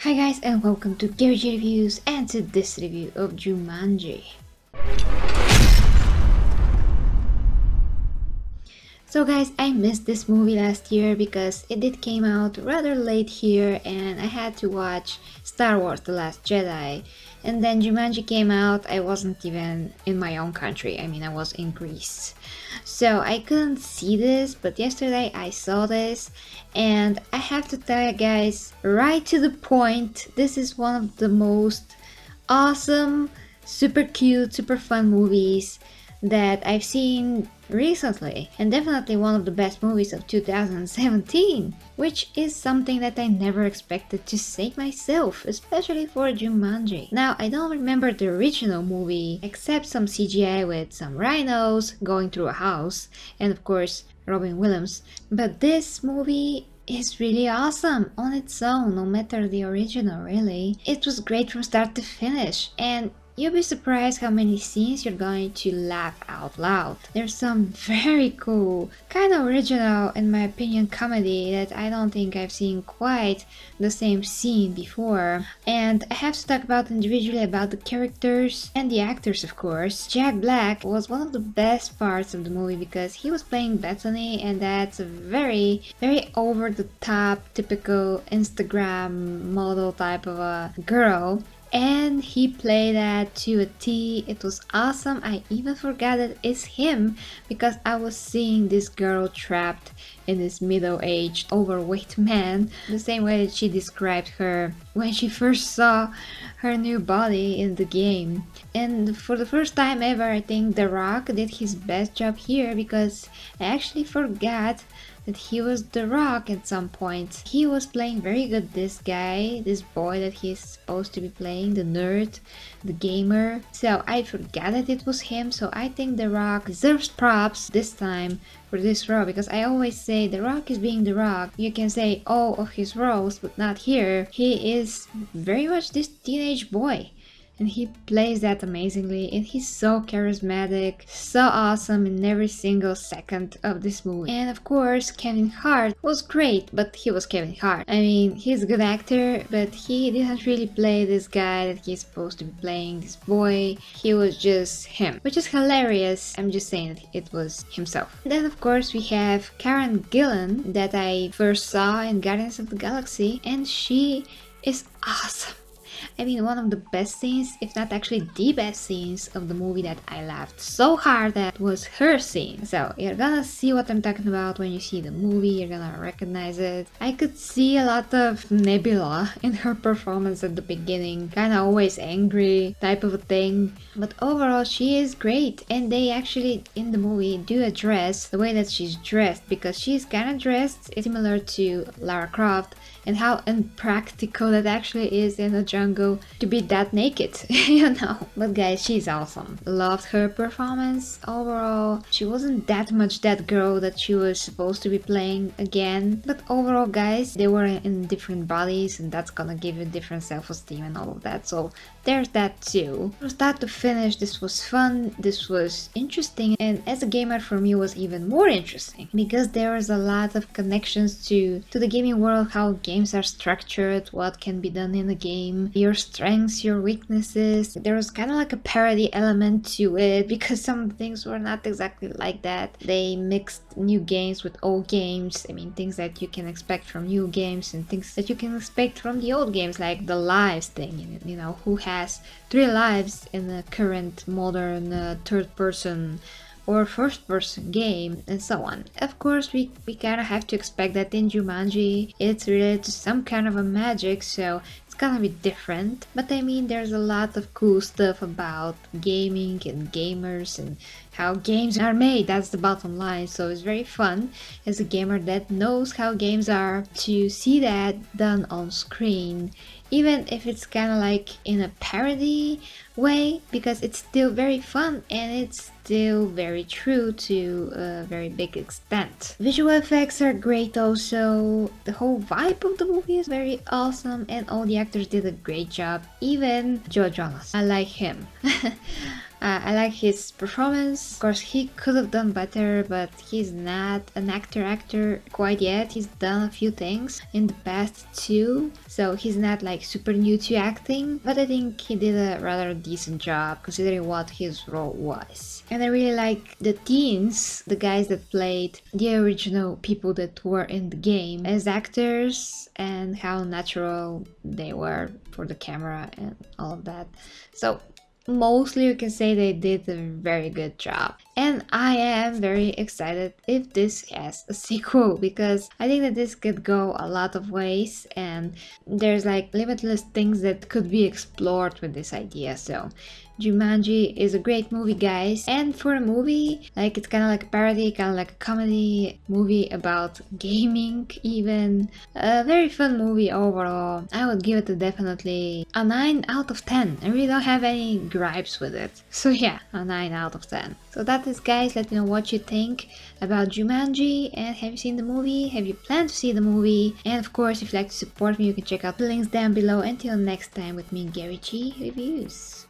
Hi guys and welcome to Jumanji Reviews and to this review of Jumanji. So guys, I missed this movie last year because it did came out rather late here and I had to watch Star Wars The Last Jedi. And then Jumanji came out. I wasn't even in my own country, I was in Greece. So I couldn't see this, but yesterday I saw this and I have to tell you guys, right to the point, this is one of the most awesome, super cute, super fun movies that I've seen recently, and definitely one of the best movies of 2017, which is something that I never expected to say myself, especially for Jumanji. Now, I don't remember the original movie except some CGI with some rhinos going through a house and of course Robin Williams, but this movie is really awesome on its own, no matter the original really. It was great from start to finish, and you'll be surprised how many scenes you're going to laugh out loud. There's some very cool, kind of original, in my opinion, comedy that I don't think I've seen quite the same scene before. And I have to talk about individually about the characters and the actors, of course. Jack Black was one of the best parts of the movie because he was playing Bethany, and that's a very, very over-the-top, typical Instagram model type of a girl. And he played that to a T. It was awesome. I even forgot that it's him because I was seeing this girl trapped in this middle-aged, overweight man, the same way that she described her when she first saw her new body in the game. And for the first time ever, I think The Rock did his best job here because I actually forgot that he was The Rock at some point. He was playing very good, this guy, this boy that he's supposed to be playing, the nerd, the gamer. So I forgot that it was him, so I think The Rock deserves props this time for this role, because I always say The Rock is being The Rock. You can say all of his roles, but not here. He is very much this teenage boy, and he plays that amazingly, and he's so charismatic, so awesome in every single second of this movie. And of course, Kevin Hart was great, but he was Kevin Hart. He's a good actor, but he didn't really play this guy that he's supposed to be playing, this boy. He was just him, which is hilarious. I'm just saying that it was himself. And then of course we have Karen Gillan that I first saw in Guardians of the Galaxy, and she is awesome. One of the best scenes, if not actually the best scenes of the movie that I laughed so hard at was her scene. So you're gonna see what I'm talking about when you see the movie, you're gonna recognize it. I could see a lot of Nebula in her performance at the beginning, kinda always angry type of a thing. But overall she is great, and they actually in the movie do address the way that she's dressed, because she's kinda dressed similar to Lara Croft, and how impractical that actually is in a jungle to be that naked, you know. But guys, she's awesome. Loved her performance overall. She wasn't that much that girl that she was supposed to be playing again. But overall, guys, they were in different bodies, and that's gonna give you different self-esteem and all of that. So there's that too. From start to finish, this was fun, this was interesting, and as a gamer for me was even more interesting because there was a lot of connections to the gaming world, how games are structured, what can be done in a game, your strengths, your weaknesses. There was kind of like a parody element to it because some things were not exactly like that. They mixed new games with old games. Things that you can expect from new games and things that you can expect from the old games, like the lives thing, who has 3 lives in the current modern third person or first person game, and so on. Of course, we kind of have to expect that in Jumanji it's related to some kind of a magic, so it's gonna be different. But there's a lot of cool stuff about gaming and gamers and how games are made. That's the bottom line. So it's very fun as a gamer that knows how games are to see that done on screen, even if it's kind of like in a parody way, because it's still very fun and it's still very true to a very big extent. Visual effects are great also. The whole vibe of the movie is very awesome, and all the actors did a great job. Even Joe Jonas, I like him. I like his performance. Of course, he could have done better, but he's not an actor quite yet. He's done a few things in the past too, so he's not like super new to acting, but I think he did a rather decent job considering what his role was. And I really like the teens, the guys that played the original people that were in the game as actors, and how natural they were for the camera and all of that. So mostly you can say they did a very good job. And I am very excited if this has a sequel, because I think that this could go a lot of ways and there's like limitless things that could be explored with this idea. So Jumanji is a great movie, guys, and for a movie, like, it's kind of like a parody, kind of like a comedy movie about gaming even. A very fun movie overall. I would give it definitely a 9 out of 10. I really don't have any gripes with it. So yeah, a 9 out of 10. So that is, guys, let me know what you think about Jumanji, and have you seen the movie? Have you planned to see the movie? And of course, if you'd like to support me, you can check out the links down below. Until next time with me, Gary G Reviews.